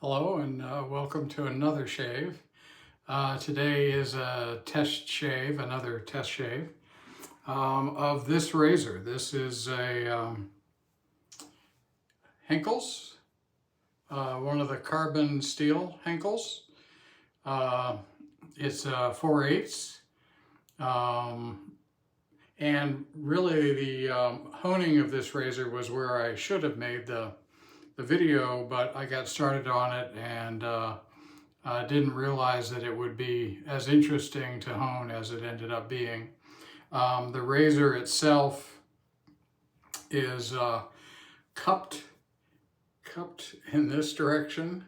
Hello and welcome to another shave. Today is a test shave, another test shave of this razor. This is a Henckels, one of the carbon steel Henckels. It's 4/8. And really the honing of this razor was where I should have made the video, but I got started on it and didn't realize that it would be as interesting to hone as it ended up being. The razor itself is cupped in this direction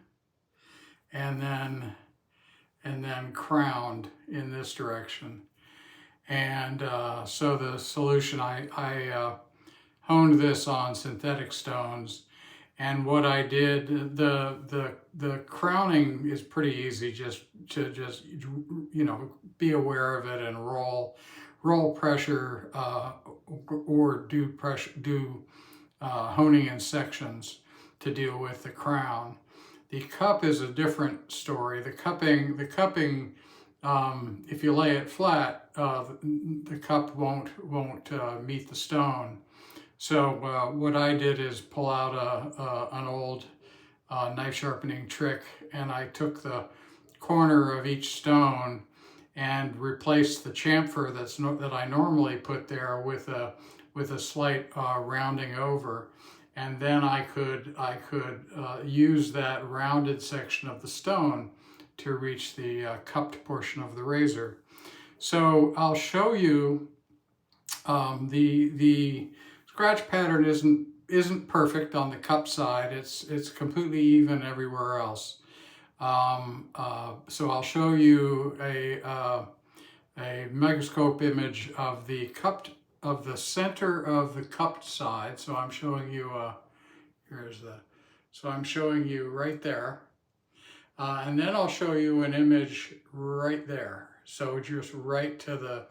and then crowned in this direction. And so the solution, I honed this on synthetic stones. And what I did, the crowning is pretty easy, just be aware of it and roll pressure or do honing in sections to deal with the crown. The cup is a different story. The cupping, if you lay it flat, the cup won't meet the stone. So what I did is pull out an old knife sharpening trick, and I took the corner of each stone and replaced the chamfer that I normally put there with a slight rounding over, and then I could use that rounded section of the stone to reach the cupped portion of the razor. So I'll show you the scratch pattern isn't perfect on the cup side. It's completely even everywhere else. So I'll show you a microscope image of the center of the cupped side. So I'm showing you so I'm showing you right there, and then I'll show you an image right there. So just right to the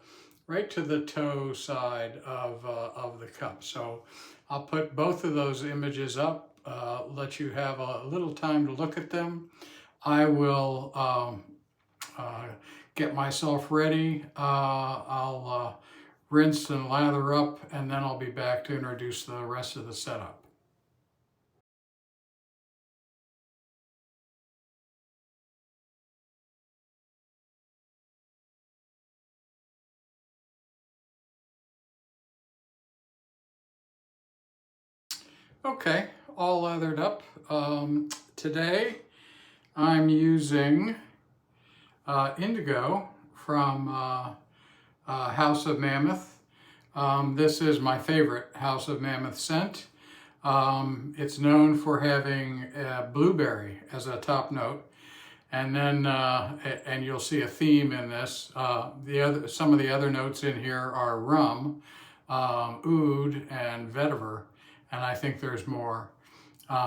toe side of the cup. So I'll put both of those images up, let you have a little time to look at them. I will get myself ready. I'll rinse and lather up, and then I'll be back to introduce the rest of the setup. Okay, all lathered up. Today I'm using Indigo from House of Mammoth. This is my favorite House of Mammoth scent. It's known for having blueberry as a top note, and then and you'll see a theme in this. Some of the other notes in here are rum, oud, and vetiver, and I think there's more.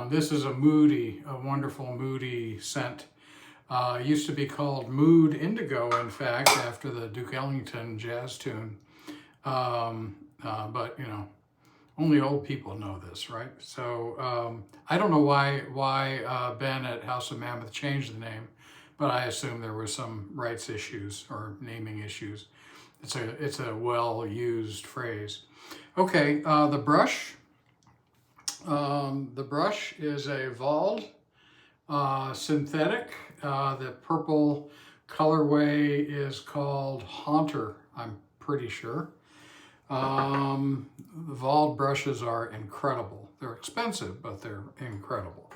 This is a wonderful moody scent. Used to be called Mood Indigo, in fact, after the Duke Ellington jazz tune. But only old people know this, right? So I don't know why Ben at House of Mammoth changed the name, but I assume there were some rights issues or naming issues. It's a well-used phrase. Okay, the brush. The brush is a Wald synthetic. The purple colorway is called Haunter, I'm pretty sure. The Wald brushes are incredible. They're expensive, but they're incredible.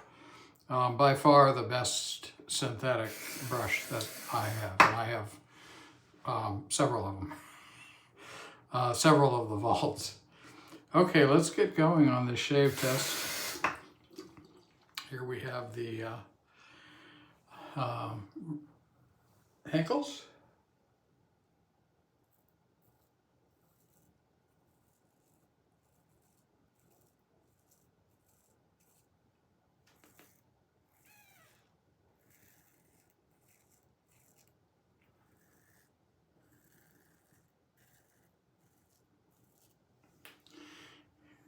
By far the best synthetic brush that I have, and I have several of them. Several of the Walds. Okay, let's get going on this shave test. Here we have the Henckels.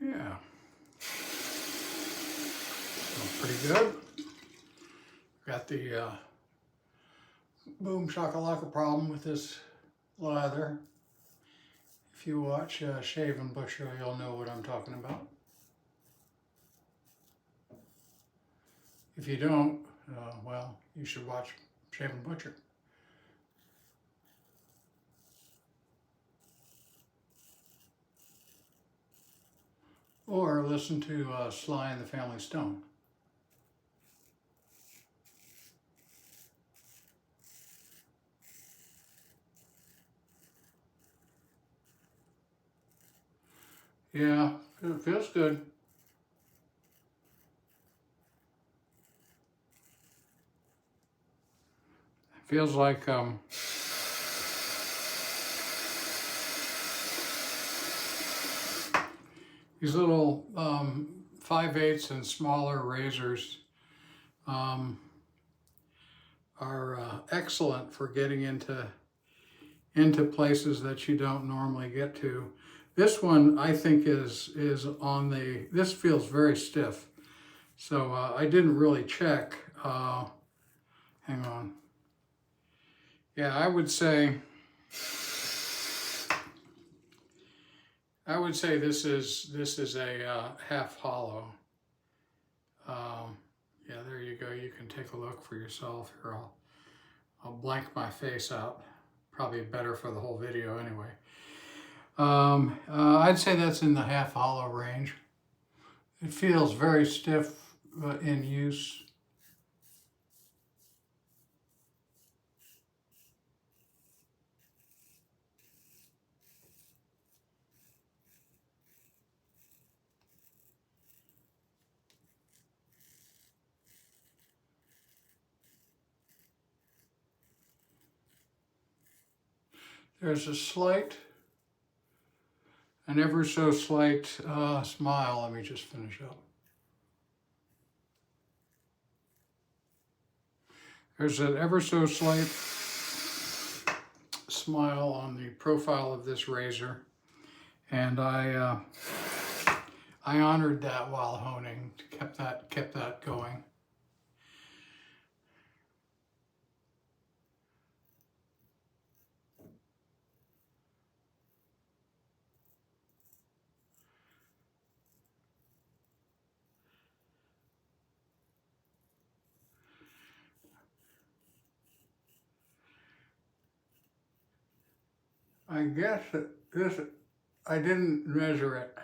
Yeah. Pretty good. got the boom shakalaka problem with this lather. If you watch Shave and Butcher, you'll know what I'm talking about. If you don't, well, you should watch Shave and Butcher. Or listen to Sly and the Family Stone. Yeah, it feels good. It feels like these little 5/8 and smaller razors are excellent for getting into places that you don't normally get to. This one I think is on the, this feels very stiff. So I didn't really check. Hang on. Yeah, I would say this is a half hollow. Yeah, there you go. You can take a look for yourself. Here, I'll blank my face out. Probably better for the whole video anyway. I'd say that's in the half hollow range. It feels very stiff in use. There's a slight, an ever so slight smile. Let me just finish up. There's an ever so slight smile on the profile of this razor, and I honored that while honing, kept that going. I guess this, I didn't measure it.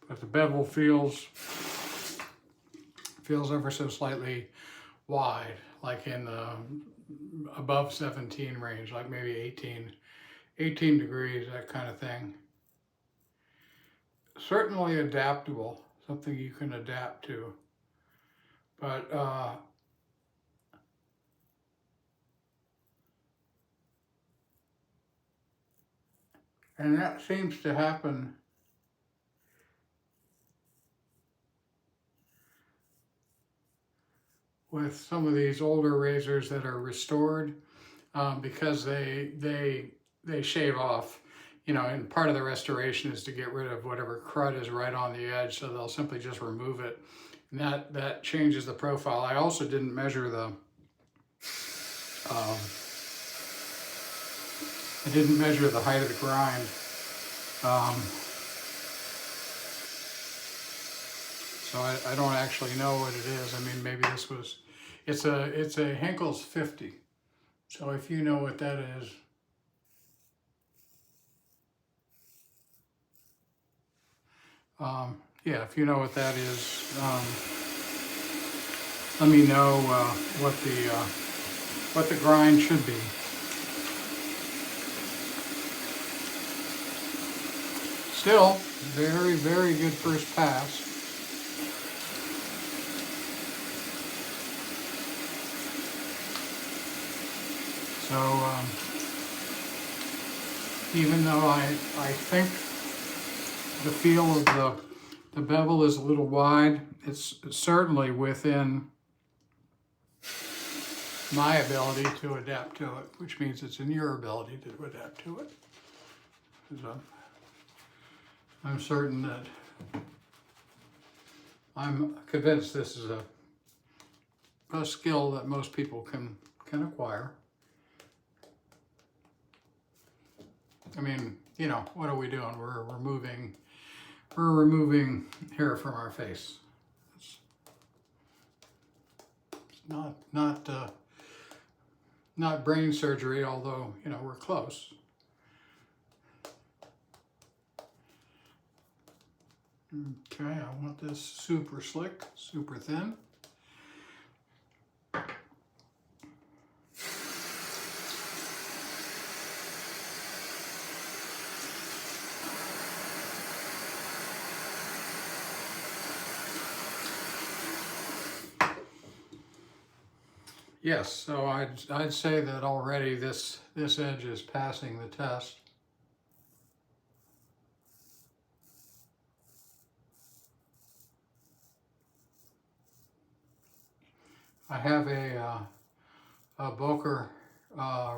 But the bevel feels ever so slightly wide, like in the above 17 range, like maybe 18 degrees, that kind of thing. Certainly adaptable, something you can adapt to. But and that seems to happen with some of these older razors that are restored, because they shave off, you know, and part of the restoration is to get rid of whatever crud is right on the edge, so they'll simply just remove it, and that changes the profile. I also didn't measure the height of the grind. So I don't actually know what it is. I mean, maybe this was, it's a Henckels 50. So if you know what that is, yeah, if you know what that is, let me know what the grind should be. Still, very, very good first pass. So, even though I think the feel of the bevel is a little wide, it's certainly within my ability to adapt to it, which means it's in your ability to adapt to it. because I'm certain that I'm convinced this is a skill that most people can acquire. I mean, you know, what are we doing? We're removing hair from our face. It's not brain surgery, although, you know, we're close. Okay, I want this super slick, super thin. Yes, so I'd say that already this edge is passing the test. I have a Boker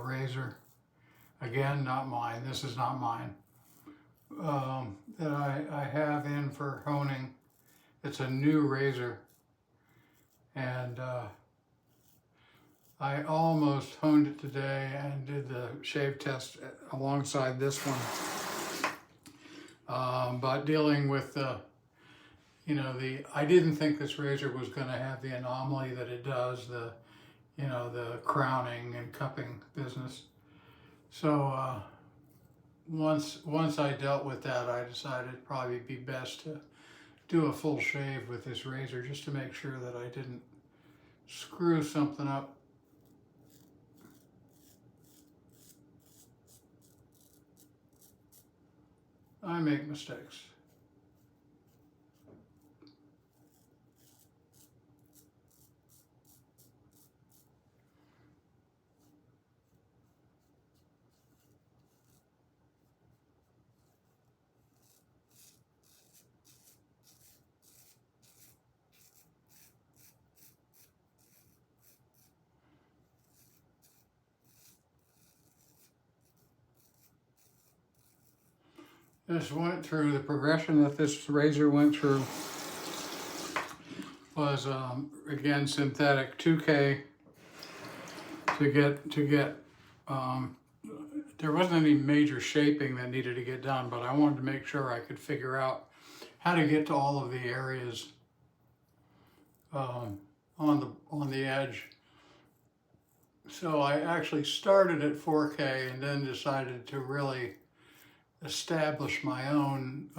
razor, again, not mine. This is not mine. That I have in for honing. It's a new razor, and I almost honed it today and did the shave test alongside this one. But dealing with the, you know, I didn't think this razor was going to have the anomaly that it does, the, you know, the crowning and cupping business. So once I dealt with that, I decided it'd probably be best to do a full shave with this razor just to make sure that I didn't screw something up. I make mistakes. This went through, the progression that this razor went through was, again, synthetic 2K to get there wasn't any major shaping that needed to get done, but I wanted to make sure I could figure out how to get to all of the areas on the edge. So I actually started at 4K and then decided to really establish my own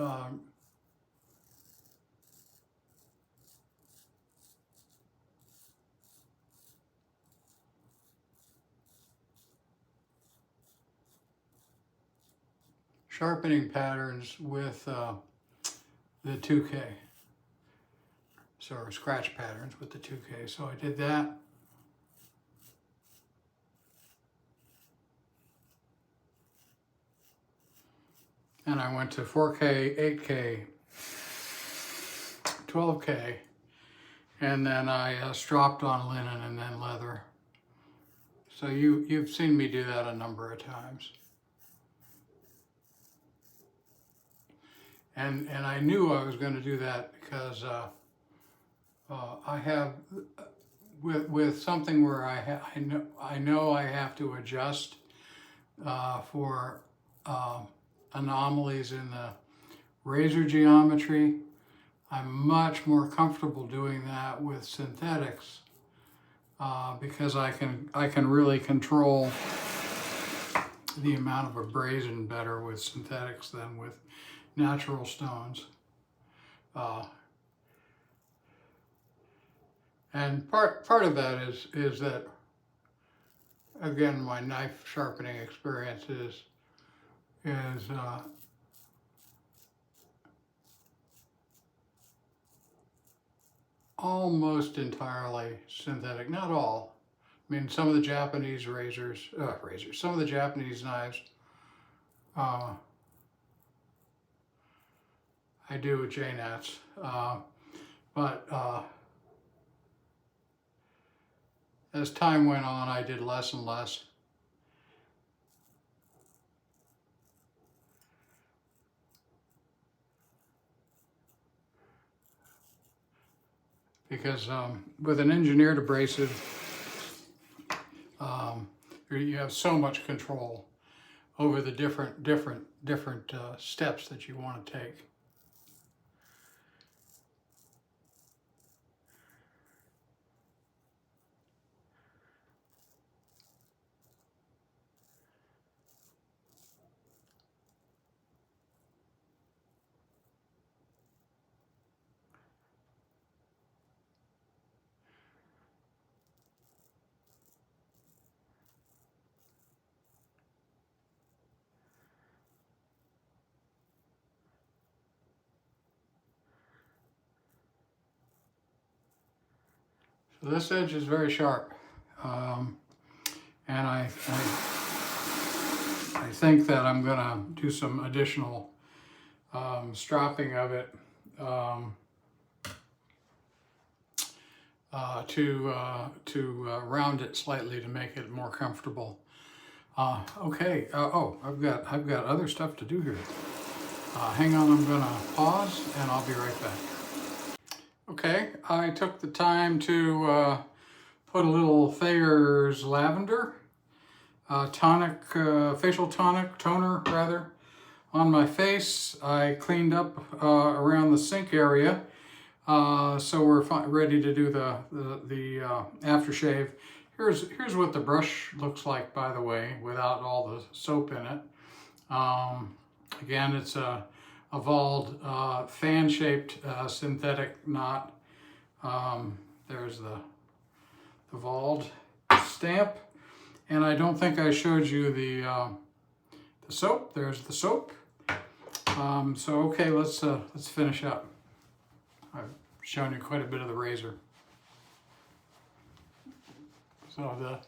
sharpening patterns with the 2K. So scratch patterns with the 2K. So I did that. And I went to 4K, 8K, 12K, and then I stropped on linen and then leather. So you've seen me do that a number of times. And I knew I was going to do that because I have, with something where I know I have to adjust for anomalies in the razor geometry. I'm much more comfortable doing that with synthetics because I can really control the amount of abrasion better with synthetics than with natural stones. And part of that is that, again, my knife sharpening experience is almost entirely synthetic. Not all. I mean, some of the Japanese some of the Japanese knives, I do with J-nats, but as time went on, I did less and less. because with an engineered abrasive, you have so much control over the different steps that you want to take. So this edge is very sharp, and I think that I'm going to do some additional stropping of it to round it slightly to make it more comfortable. Okay. Oh, I've got other stuff to do here. Hang on, I'm going to pause and I'll be right back. Okay, I took the time to put a little Thayers Lavender tonic, facial tonic, toner rather, on my face. I cleaned up around the sink area, so we're ready to do the aftershave. Here's what the brush looks like, by the way, without all the soap in it. Again, it's a Wald fan-shaped synthetic knot. There's the Wald stamp, and I don't think I showed you the soap. There's the soap. So okay, let's finish up. I've shown you quite a bit of the razor. So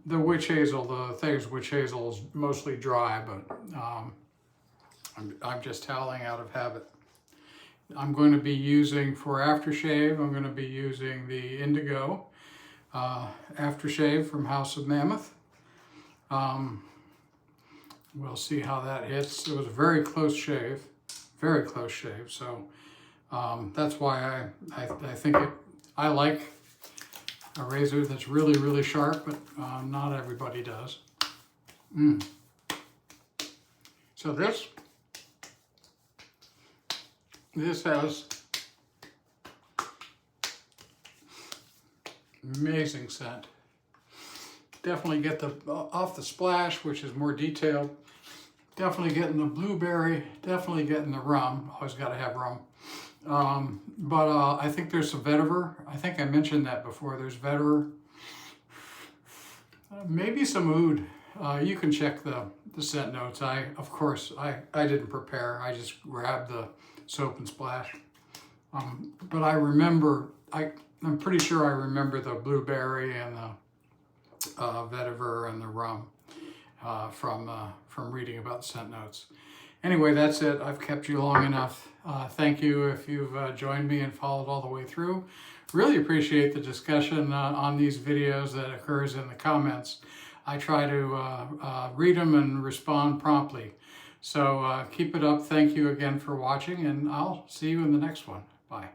the witch hazel, the Thayers witch hazel, is mostly dry, but I'm just toweling out of habit. I'm going to be using, for aftershave, I'm going to be using the Indigo aftershave from House of Mammoth. We'll see how that hits. It was a very close shave, so that's why I think I like a razor that's really, really sharp, but not everybody does. So this has amazing scent. Definitely get the off the splash, which is more detailed. Definitely getting the blueberry. Definitely getting the rum. Always got to have rum. But I think there's some vetiver. I think I mentioned that before. There's vetiver. Maybe some oud. You can check the scent notes. Of course, I didn't prepare. I just grabbed the soap and splash. But I remember, I'm pretty sure I remember the blueberry and the vetiver and the rum from reading about the scent notes. Anyway, that's it. I've kept you long enough. Thank you if you've joined me and followed all the way through. Really appreciate the discussion on these videos that occurs in the comments. I try to read them and respond promptly. So keep it up. Thank you again for watching, and I'll see you in the next one. Bye.